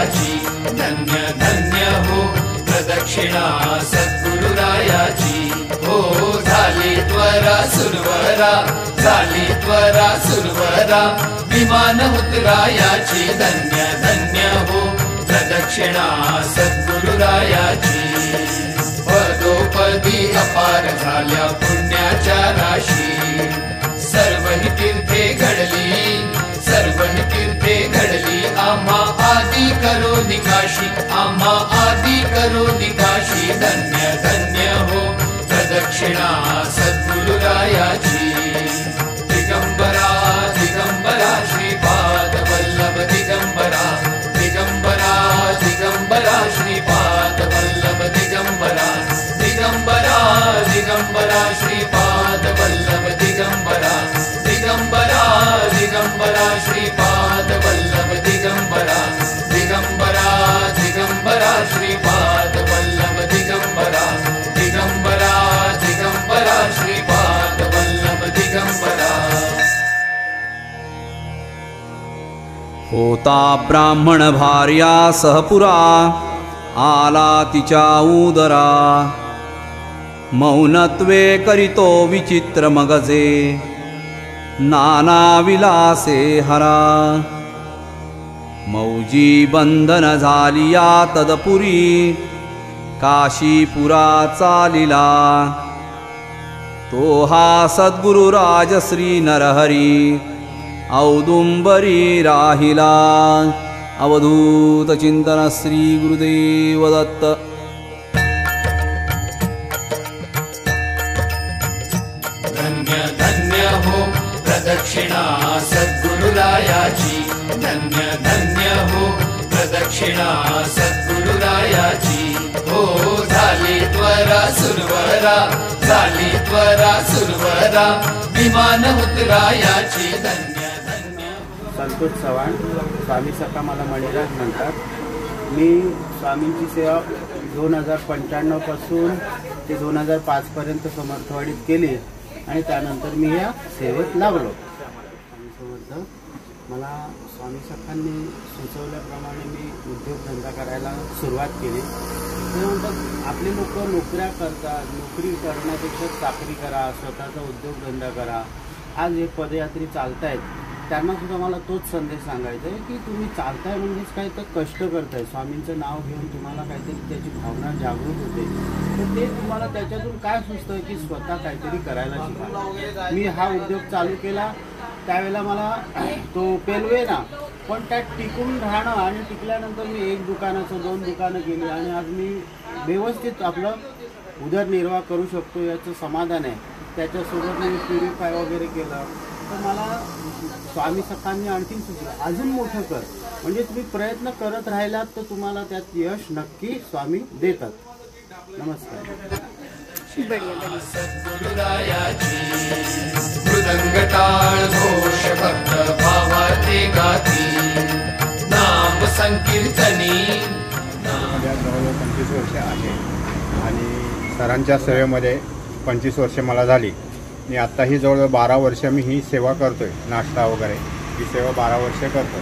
सद्गुरुरायाची धन्य धन्य हो प्रदक्षिणा सद्गुरुरायाची हो झाली त्वरा सुरवरा झाली त्वरा सुरवरा विमान उतरायाची धन्य धन्य हो प्रदक्षिणा सद्गुरुरायाची पदोपदी अपार झाल्या पुण्याच्या राशी सर्वही तीर्थे घडली सर्वही तीर्थे घडली आम्हा आदि करो निकाशी आम्हा आदि करो निकाशी धन्य धन्य हो प्रदक्षिणा सद्गुरुरायाची दिगंबरा दिगंबरा श्रीपाद वल्लभ दिगंबरा दिगंबरा दिगंबरा श्रीपाद वल्लभ दिगंबरा दिगंबरा दिगंबरा श्रीपाद वल्लभ दिगंबरा दिगंबरा दिगंबरा श्रीपाद वल्लभ दिगंबरा दिगंबरा दिगंबरा श्रीपाद वल्लभ दिगंबरा दिगंबरा दिगंबरा श्रीपाद वल्लभ दिगंबरा। होता ब्राह्मण भार्या सहपुरा आला तिच्या उदरा मौनत्वे करीतो विचित्र मगजे नाना विलासे हरा मौजी बंधन झाली या तदपुरी काशीपुरा चालिला तो हा सद्गुरु राजश्री नरहरी औदुंबरी राहिला अवधूत चिंतन श्री गुरुदेव दत्त। धन्य धन्य हो प्रदक्षिणा सद्गुरुरायाची धन्य धन्य हो प्रदक्षिणा सद्गुरुरायाची हो झाली त्वरा सुरवरा झाली त्वरा सुरवरा विमान उतरायाची धन्य धन्य। संतोष चव्हाण स्वामी सखा मला मणिराज म्हणतात। मी स्वामींची सेवा 2095 पासून ते 2005 पर्यंत समर्थवाडीत केली आणि त्यानंतर मी या सेवेत लागलो। मला स्वामी सखांनी सुचवल्याप्रमाणे मी उद्योगधंदा करायला सुरुवात केली। ते म्हणतात आपले लोक नोकऱ्या करतात, नोकरी करण्यापेक्षा चाकरी करा, स्वतःचा उद्योगधंदा करा। आज हे पदयात्री चालतायत त्यांना सुद्धा मला तोच संदेश सांगायचा आहे की तुम्ही चालताय म्हणजेच काय तर कष्ट करताय, स्वामींचं नाव घेऊन तुम्हाला काहीतरी त्याची भावना जागृत होते, तर ते तुम्हाला त्याच्यातून काय सुचतं की स्वतः काहीतरी करायला शिका। मी हा उद्योग चालू केला त्यावेळेला मला तो पेलवे ना, पण त्यात टिकून राहणं आणि टिकल्यानंतर मी 1 दुकानाचं 2 दुकानं केली आणि आज मी व्यवस्थित आपलं उदरनिर्वाह करू शकतो याचं समाधान आहे। त्याच्यासोबत मी प्युरिफाय वगैरे केलं तर मला स्वामी सखांनी आणखीन सुचलं अजून मोठं कर, म्हणजे तुम्ही प्रयत्न करत राहिलात तर तुम्हाला त्यात यश नक्की स्वामी देतात। नमस्कार। सद्गुरुरायाची मृदंग टाळ घोष भक्त भावाचे गाती नाम संकीर्तनी। 25 वर्ष आहे आणि सरांच्या सेवेमध्ये 25 वर्ष मला झाली। मी आत्ताही जवळ 12 वर्ष मी ही सेवा करतोय, नाश्ता वगैरे ही सेवा 12 वर्ष करतो।